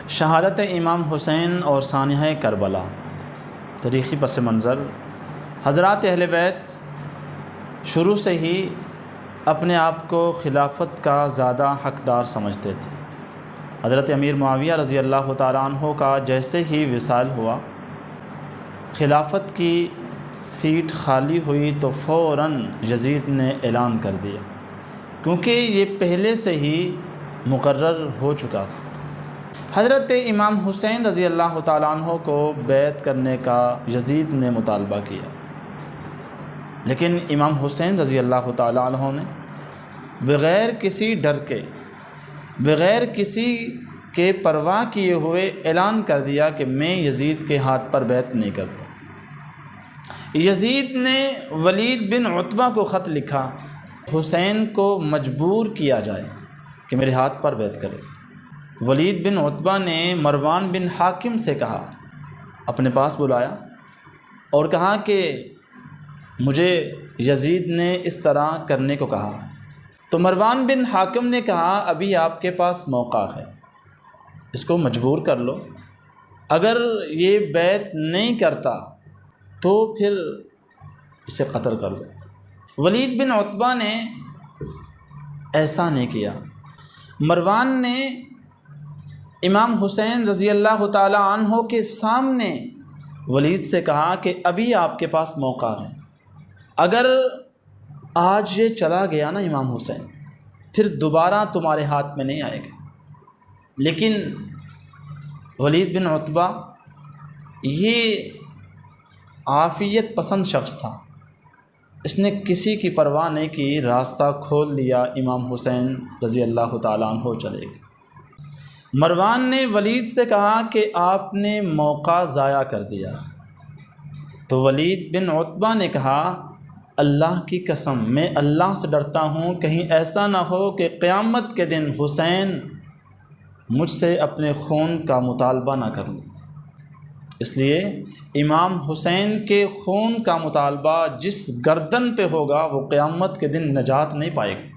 شہادت امام حسین اور سانحہ کربلا۔ تاریخی پس منظر: حضرات اہل بیت شروع سے ہی اپنے آپ کو خلافت کا زیادہ حقدار سمجھتے تھے۔ حضرت امیر معاویہ رضی اللہ تعالیٰ عنہ کا جیسے ہی وصال ہوا، خلافت کی سیٹ خالی ہوئی تو فوراً یزید نے اعلان کر دیا، کیونکہ یہ پہلے سے ہی مقرر ہو چکا تھا۔ حضرت امام حسین رضی اللہ تعالیٰ عنہ کو بیعت کرنے کا یزید نے مطالبہ کیا، لیکن امام حسین رضی اللہ تعالیٰ عنہ نے بغیر کسی ڈر کے، بغیر کسی کے پرواہ کیے ہوئے اعلان کر دیا کہ میں یزید کے ہاتھ پر بیعت نہیں کرتا۔ یزید نے ولید بن عتبہ کو خط لکھا، حسین کو مجبور کیا جائے کہ میرے ہاتھ پر بیعت کرے۔ ولید بن عتبہ نے مروان بن حاکم سے کہا، اپنے پاس بلایا اور کہا کہ مجھے یزید نے اس طرح کرنے کو کہا۔ تو مروان بن حاکم نے کہا، ابھی آپ کے پاس موقع ہے، اس کو مجبور کر لو، اگر یہ بیعت نہیں کرتا تو پھر اسے قتل کر دو۔ ولید بن عتبہ نے ایسا نہیں کیا۔ مروان نے امام حسین رضی اللہ تعالیٰ عنہ کے سامنے ولید سے کہا کہ ابھی آپ کے پاس موقع ہے، اگر آج یہ چلا گیا نا امام حسین، پھر دوبارہ تمہارے ہاتھ میں نہیں آئے گا۔ لیکن ولید بن عتبہ یہ عافیت پسند شخص تھا، اس نے کسی کی پرواہ نہیں کی، راستہ کھول دیا، امام حسین رضی اللہ تعالیٰ عنہ چلے گئے۔ مروان نے ولید سے کہا کہ آپ نے موقع ضائع کر دیا۔ تو ولید بن عتبہ نے کہا، اللہ کی قسم میں اللہ سے ڈرتا ہوں، کہیں ایسا نہ ہو کہ قیامت کے دن حسین مجھ سے اپنے خون کا مطالبہ نہ کر لیں۔ اس لیے امام حسین کے خون کا مطالبہ جس گردن پہ ہوگا وہ قیامت کے دن نجات نہیں پائے گا۔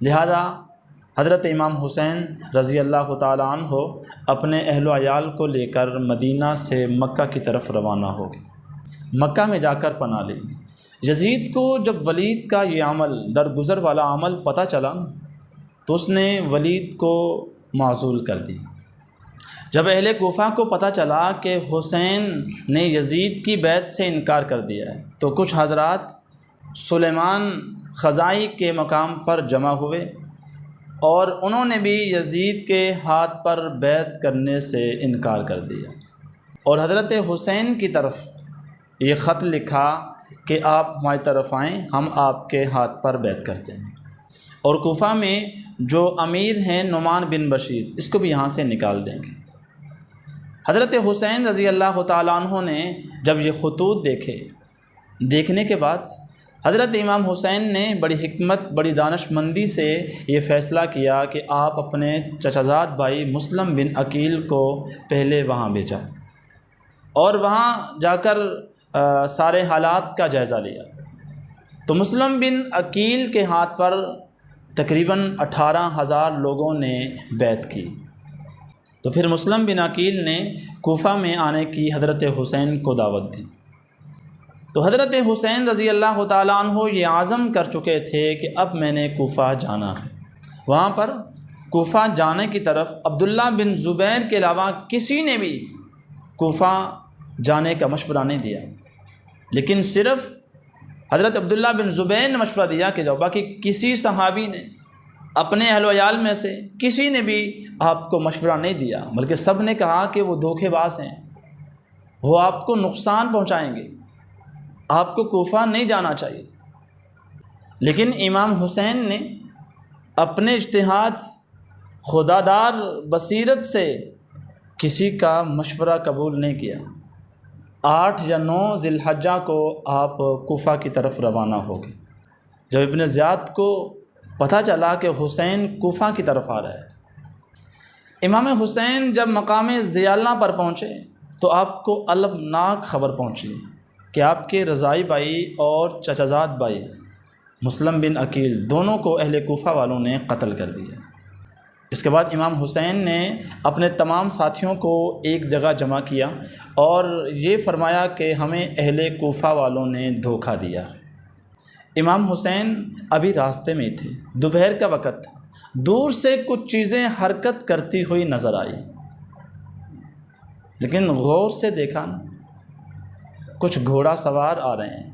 لہذا حضرت امام حسین رضی اللہ تعالیٰ عنہ اپنے اہل و عیال کو لے کر مدینہ سے مکہ کی طرف روانہ ہو گئے، مکہ میں جا کر پناہ لی۔ یزید کو جب ولید کا یہ عمل، درگزر والا عمل پتہ چلا تو اس نے ولید کو معزول کر دی۔ جب اہل کوفہ کو پتہ چلا کہ حسین نے یزید کی بیعت سے انکار کر دیا ہے تو کچھ حضرات سلیمان خزائی کے مقام پر جمع ہوئے اور انہوں نے بھی یزید کے ہاتھ پر بیعت کرنے سے انکار کر دیا اور حضرت حسین کی طرف یہ خط لکھا کہ آپ ہماری طرف آئیں، ہم آپ کے ہاتھ پر بیعت کرتے ہیں۔ اور کوفہ میں جو امیر ہیں نعمان بن بشیر، اس کو بھی یہاں سے نکال دیں گے۔ حضرت حسین رضی اللہ تعالیٰ عنہ نے جب یہ خطوط دیکھنے کے بعد حضرت امام حسین نے بڑی حکمت، بڑی دانش مندی سے یہ فیصلہ کیا کہ آپ اپنے چچا زاد بھائی مسلم بن عقیل کو پہلے وہاں بھیجا اور وہاں جا کر سارے حالات کا جائزہ لیا۔ تو مسلم بن عقیل کے ہاتھ پر تقریباً 18,000 لوگوں نے بیعت کی۔ تو پھر مسلم بن عقیل نے کوفہ میں آنے کی حضرت حسین کو دعوت دی۔ تو حضرت حسین رضی اللہ تعالیٰ عنہ یہ عزم کر چکے تھے کہ اب میں نے کوفہ جانا ہے۔ وہاں پر کوفہ جانے کی طرف عبداللہ بن زبیر کے علاوہ کسی نے بھی کوفہ جانے کا مشورہ نہیں دیا، لیکن صرف حضرت عبداللہ بن زبیر نے مشورہ دیا کہ جاؤ، باقی کسی صحابی نے، اپنے اہل و عیال میں سے کسی نے بھی آپ کو مشورہ نہیں دیا، بلکہ سب نے کہا کہ وہ دھوکے باز ہیں، وہ آپ کو نقصان پہنچائیں گے، آپ کو کوفہ نہیں جانا چاہیے۔ لیکن امام حسین نے اپنے اجتہاد، خوددار بصیرت سے کسی کا مشورہ قبول نہیں کیا۔ 8 یا 9 ذی الحجہ کو آپ کوفہ کی طرف روانہ ہو گئے۔ جب ابن زیاد کو پتہ چلا کہ حسین کوفہ کی طرف آ رہا ہے، امام حسین جب مقام زیالہ پر پہنچے تو آپ کو المناک خبر پہنچی کہ آپ کے رضائی بھائی اور چچا زاد بھائی مسلم بن عقیل دونوں کو اہل کوفہ والوں نے قتل کر دیا۔ اس کے بعد امام حسین نے اپنے تمام ساتھیوں کو ایک جگہ جمع کیا اور یہ فرمایا کہ ہمیں اہل کوفہ والوں نے دھوکہ دیا۔ امام حسین ابھی راستے میں تھے، دوپہر کا وقت تھا، دور سے کچھ چیزیں حرکت کرتی ہوئی نظر آئی، لیکن غور سے دیکھا نا، کچھ گھوڑا سوار آ رہے ہیں۔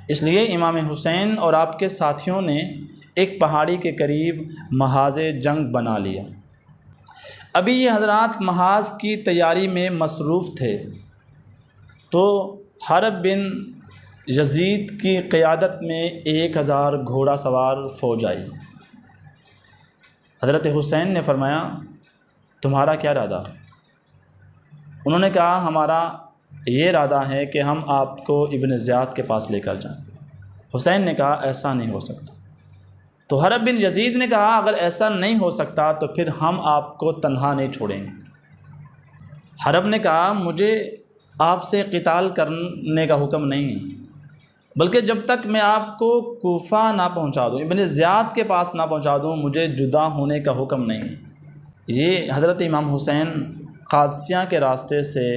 اس لیے امام حسین اور آپ کے ساتھیوں نے ایک پہاڑی کے قریب محاذ جنگ بنا لیا۔ ابھی یہ حضرات محاذ کی تیاری میں مصروف تھے تو حرب بن یزید کی قیادت میں 1000 گھوڑا سوار فوج آئی۔ حضرت حسین نے فرمایا تمہارا کیا ارادہ؟ انہوں نے کہا ہمارا یہ ارادہ ہے کہ ہم آپ کو ابن زیاد کے پاس لے کر جائیں۔ حسین نے کہا ایسا نہیں ہو سکتا۔ تو حرب بن یزید نے کہا اگر ایسا نہیں ہو سکتا تو پھر ہم آپ کو تنہا نہیں چھوڑیں گے۔ حرب نے کہا مجھے آپ سے قتال کرنے کا حکم نہیں ہے، بلکہ جب تک میں آپ کو کوفہ نہ پہنچا دوں، ابن زیاد کے پاس نہ پہنچا دوں، مجھے جدا ہونے کا حکم نہیں ہے۔ یہ حضرت امام حسین قادسیہ کے راستے سے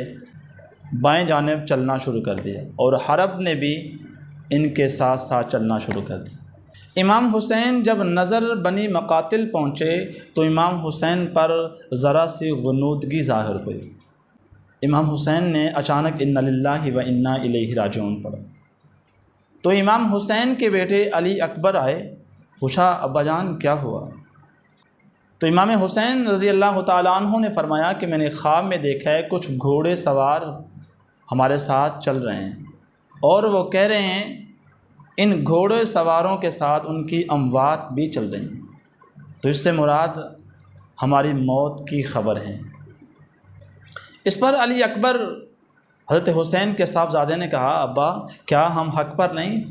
بائیں جانب چلنا شروع کر دیا اور حرب نے بھی ان کے ساتھ ساتھ چلنا شروع کر دیا۔ امام حسین جب نظر بنی مقاتل پہنچے تو امام حسین پر ذرا سی غنودگی ظاہر ہوئی۔ امام حسین نے اچانک انا للہ و انا الیہ راجعون پڑھا تو امام حسین کے بیٹے علی اکبر آئے، پوچھا ابا جان کیا ہوا؟ تو امام حسین رضی اللہ تعالیٰ عنہ نے فرمایا کہ میں نے خواب میں دیکھا ہے کچھ گھوڑے سوار ہمارے ساتھ چل رہے ہیں اور وہ کہہ رہے ہیں ان گھوڑے سواروں کے ساتھ ان کی اموات بھی چل رہی ہیں، تو اس سے مراد ہماری موت کی خبر ہے۔ اس پر علی اکبر حضرت حسین کے صاحبزادے نے کہا ابا کیا ہم حق پر نہیں؟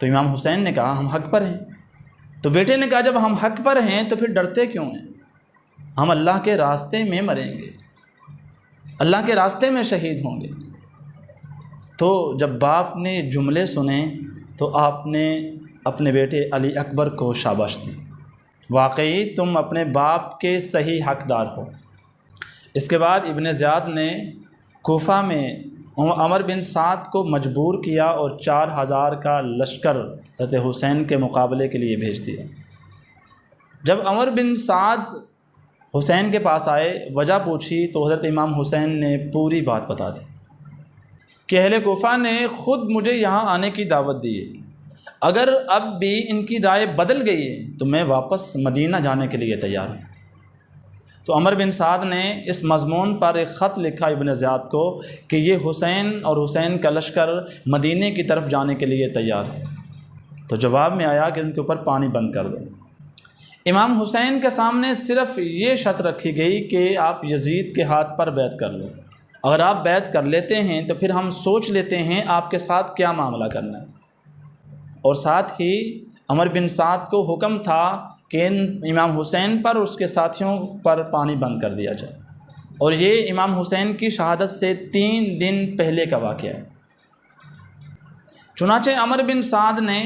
تو امام حسین نے کہا ہم حق پر ہیں۔ تو بیٹے نے کہا جب ہم حق پر ہیں تو پھر ڈرتے کیوں ہیں؟ ہم اللہ کے راستے میں مریں گے، اللہ کے راستے میں شہید ہوں گے۔ تو جب باپ نے جملے سنے تو آپ نے اپنے بیٹے علی اکبر کو شاباش دی، واقعی تم اپنے باپ کے صحیح حقدار ہو۔ اس کے بعد ابن زیاد نے کوفہ میں عمر بن سعد کو مجبور کیا اور 4000 کا لشکر حضرت حسین کے مقابلے کے لیے بھیج دیا۔ جب عمر بن سعد حسین کے پاس آئے، وجہ پوچھی تو حضرت امام حسین نے پوری بات بتا دی کہ اہل کوفہ نے خود مجھے یہاں آنے کی دعوت دی ہے، اگر اب بھی ان کی رائے بدل گئی ہے تو میں واپس مدینہ جانے کے لیے تیار ہوں۔ تو عمر بن سعد نے اس مضمون پر ایک خط لکھا ابن زیاد کو کہ یہ حسین اور حسین کا لشکر مدینے کی طرف جانے کے لیے تیار ہے۔ تو جواب میں آیا کہ ان کے اوپر پانی بند کر دو۔ امام حسین کے سامنے صرف یہ شرط رکھی گئی کہ آپ یزید کے ہاتھ پر بیعت کر لو، اگر آپ بیعت کر لیتے ہیں تو پھر ہم سوچ لیتے ہیں آپ کے ساتھ کیا معاملہ کرنا ہے۔ اور ساتھ ہی عمر بن سعد کو حکم تھا کہ امام حسین پر اور اس کے ساتھیوں پر پانی بند کر دیا جائے، اور یہ امام حسین کی شہادت سے 3 دن پہلے کا واقعہ ہے۔ چنانچہ عمر بن سعد نے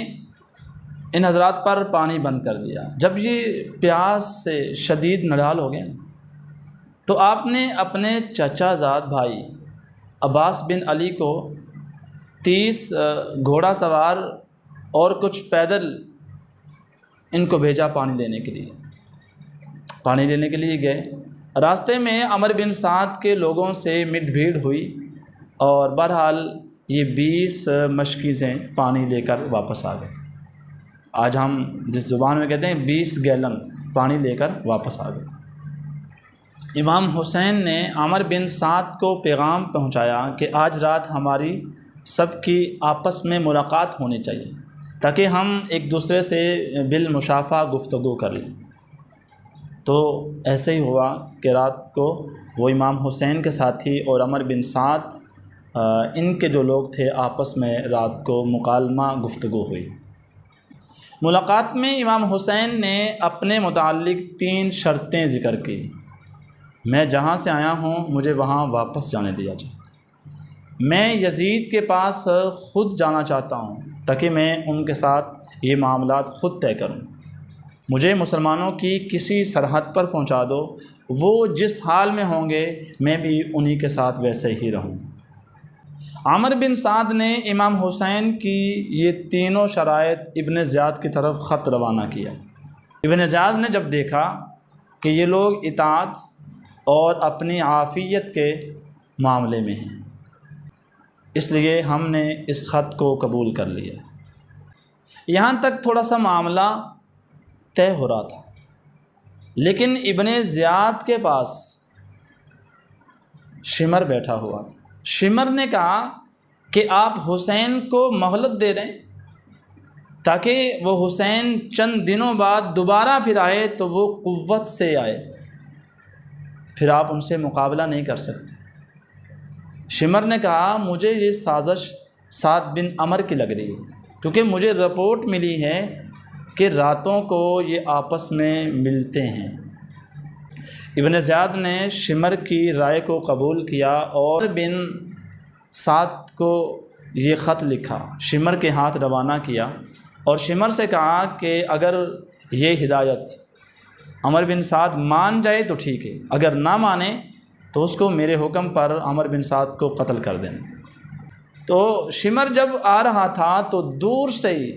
ان حضرات پر پانی بند کر دیا۔ جب یہ پیاس سے شدید نڈال ہو گئے تو آپ نے اپنے چچا زاد بھائی عباس بن علی کو 30 گھوڑا سوار اور کچھ پیدل ان کو بھیجا پانی لینے کے لیے۔ پانی لینے کے لیے گئے، راستے میں عمر بن سعد کے لوگوں سے مٹ بھیڑ ہوئی اور بہرحال یہ 20 مشکیزیں پانی لے کر واپس آ گئے۔ آج ہم جس زبان میں کہتے ہیں 20 گیلن پانی لے کر واپس آ گئے۔ امام حسین نے عمر بن سعد کو پیغام پہنچایا کہ آج رات ہماری سب کی آپس میں ملاقات ہونی چاہیے تاکہ ہم ایک دوسرے سے بالمشافہ گفتگو کر لیں۔ تو ایسے ہی ہوا کہ رات کو وہ امام حسین کے ساتھی اور عمر بن سعد ان کے جو لوگ تھے آپس میں رات کو مکالمہ گفتگو ہوئی۔ ملاقات میں امام حسین نے اپنے متعلق 3 شرطیں ذکر کی۔ میں جہاں سے آیا ہوں مجھے وہاں واپس جانے دیا جائے، میں یزید کے پاس خود جانا چاہتا ہوں تاکہ میں ان کے ساتھ یہ معاملات خود طے کروں، مجھے مسلمانوں کی کسی سرحد پر پہنچا دو، وہ جس حال میں ہوں گے میں بھی انہی کے ساتھ ویسے ہی رہوں۔ عامر بن سعد نے امام حسین کی یہ تینوں شرائط ابن زیاد کی طرف خط روانہ کیا۔ ابن زیاد نے جب دیکھا کہ یہ لوگ اطاعت اور اپنی عافیت کے معاملے میں ہیں، اس لیے ہم نے اس خط کو قبول کر لیا۔ یہاں تک تھوڑا سا معاملہ طے ہو رہا تھا، لیکن ابن زیاد کے پاس شمر بیٹھا ہوا تھا۔ شمر نے کہا کہ آپ حسین کو مہلت دے رہے ہیں تاکہ وہ حسین چند دنوں بعد دوبارہ پھر آئے تو وہ قوت سے آئے، پھر آپ ان سے مقابلہ نہیں کر سکتے۔ شمر نے کہا مجھے یہ سازش سعد بن عمر کی لگ رہی ہے، کیونکہ مجھے رپورٹ ملی ہے کہ راتوں کو یہ آپس میں ملتے ہیں۔ ابن زیاد نے شمر کی رائے کو قبول کیا اور بن سعد کو یہ خط لکھا، شمر کے ہاتھ روانہ کیا اور شمر سے کہا کہ اگر یہ ہدایت عمر بن سعد مان جائے تو ٹھیک ہے، اگر نہ مانے تو اس کو میرے حکم پر عمر بن سعد کو قتل کر دینا۔ تو شمر جب آ رہا تھا تو دور سے ہی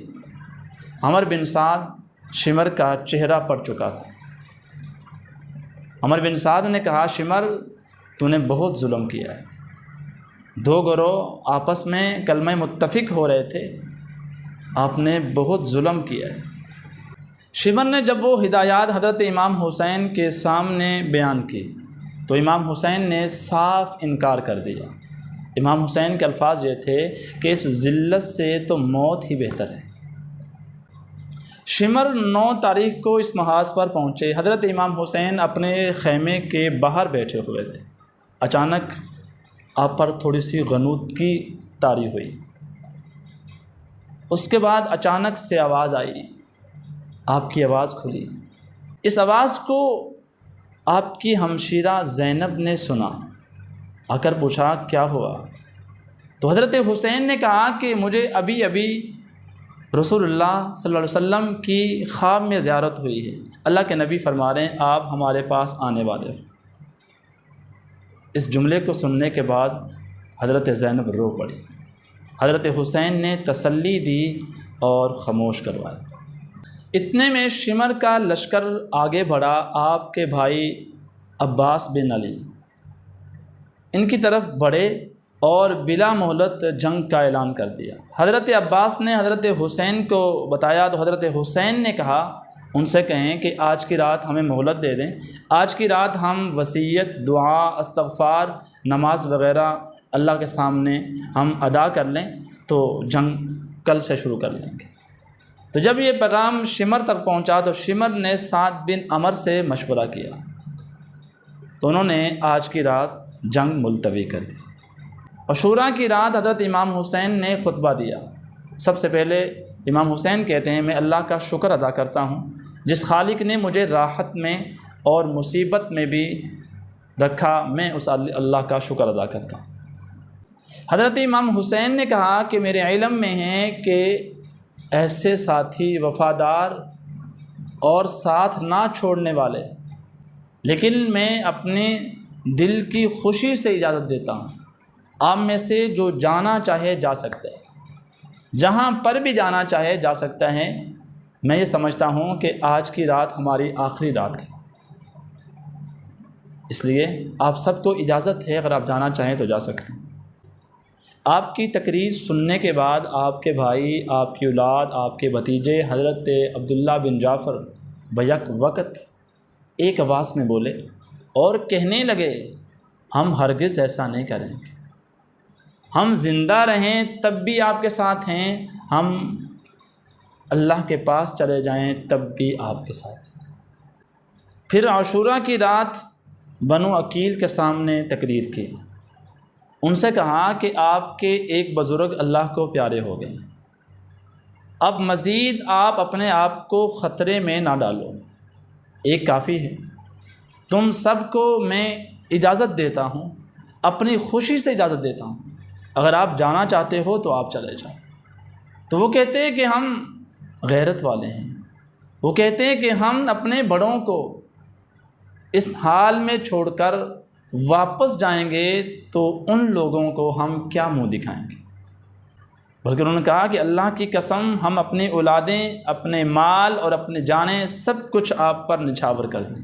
عمر بن سعد شمر کا چہرہ پڑ چکا تھا۔ عمر بن سعد نے کہا شمر تو نے بہت ظلم کیا ہے، دو گروہ آپس میں کلمہ متفق ہو رہے تھے، آپ نے بہت ظلم کیا ہے۔ شمر نے جب وہ ہدایات حضرت امام حسین کے سامنے بیان کی تو امام حسین نے صاف انکار کر دیا۔ امام حسین کے الفاظ یہ تھے کہ اس ذلت سے تو موت ہی بہتر ہے۔ شمر 9 تاریخ کو اس محاذ پر پہنچے۔ حضرت امام حسین اپنے خیمے کے باہر بیٹھے ہوئے تھے۔ اچانک آپ پر تھوڑی سی غنودگی طاری ہوئی، اس کے بعد اچانک سے آواز آئی، آپ کی آواز کھلی۔ اس آواز کو آپ کی ہمشیرہ زینب نے سنا، آ کر پوچھا کیا ہوا؟ تو حضرت حسین نے کہا کہ مجھے ابھی رسول اللہ صلی اللہ علیہ وسلم کی خواب میں زیارت ہوئی ہے، اللہ کے نبی فرما رہے ہیں آپ ہمارے پاس آنے والے ہو۔ اس جملے کو سننے کے بعد حضرت زینب رو پڑی۔ حضرت حسین نے تسلی دی اور خاموش کروایا۔ اتنے میں شمر کا لشکر آگے بڑھا، آپ کے بھائی عباس بن علی ان کی طرف بڑھے اور بلا مہلت جنگ کا اعلان کر دیا۔ حضرت عباس نے حضرت حسین کو بتایا تو حضرت حسین نے کہا ان سے کہیں کہ آج کی رات ہمیں مہلت دے دیں، آج کی رات ہم وصیت، دعا، استغفار، نماز وغیرہ اللہ کے سامنے ہم ادا کر لیں تو جنگ کل سے شروع کر لیں گے۔ تو جب یہ پیغام شمر تک پہنچا تو شمر نے سعد بن عمر سے مشورہ کیا تو انہوں نے آج کی رات جنگ ملتوی کر دی۔ عاشوراء کی رات حضرت امام حسین نے خطبہ دیا۔ سب سے پہلے امام حسین کہتے ہیں میں اللہ کا شکر ادا کرتا ہوں جس خالق نے مجھے راحت میں اور مصیبت میں بھی رکھا، میں اس اللہ کا شکر ادا کرتا ہوں۔ حضرت امام حسین نے کہا کہ میرے علم میں ہے کہ ایسے ساتھی وفادار اور ساتھ نہ چھوڑنے والے، لیکن میں اپنے دل کی خوشی سے اجازت دیتا ہوں، آپ میں سے جو جانا چاہے جا سکتا ہے، جہاں پر بھی جانا چاہے جا سکتا ہے۔ میں یہ سمجھتا ہوں کہ آج کی رات ہماری آخری رات ہے، اس لیے آپ سب کو اجازت ہے، اگر آپ جانا چاہیں تو جا سکتے ہیں۔ آپ کی تقریر سننے کے بعد آپ کے بھائی، آپ کی اولاد، آپ کے بھتیجے حضرت عبداللہ بن جعفر بیک وقت ایک آواز میں بولے اور کہنے لگے ہم ہرگز ایسا نہیں کریں گے، ہم زندہ رہیں تب بھی آپ کے ساتھ ہیں، ہم اللہ کے پاس چلے جائیں تب بھی آپ کے ساتھ ہیں۔ پھر عاشوراء کی رات بنو عقیل کے سامنے تقریر کی، ان سے کہا کہ آپ کے ایک بزرگ اللہ کو پیارے ہو گئے، اب مزید آپ اپنے آپ کو خطرے میں نہ ڈالو، ایک کافی ہے، تم سب کو میں اجازت دیتا ہوں، اپنی خوشی سے اجازت دیتا ہوں، اگر آپ جانا چاہتے ہو تو آپ چلے جائیں۔ تو وہ کہتے ہیں کہ ہم غیرت والے ہیں، وہ کہتے ہیں کہ ہم اپنے بڑوں کو اس حال میں چھوڑ کر واپس جائیں گے تو ان لوگوں کو ہم کیا منہ دکھائیں گے، بلکہ انہوں نے کہا کہ اللہ کی قسم ہم اپنی اولادیں، اپنے مال اور اپنے جانیں سب کچھ آپ پر نچھاور کر دیں،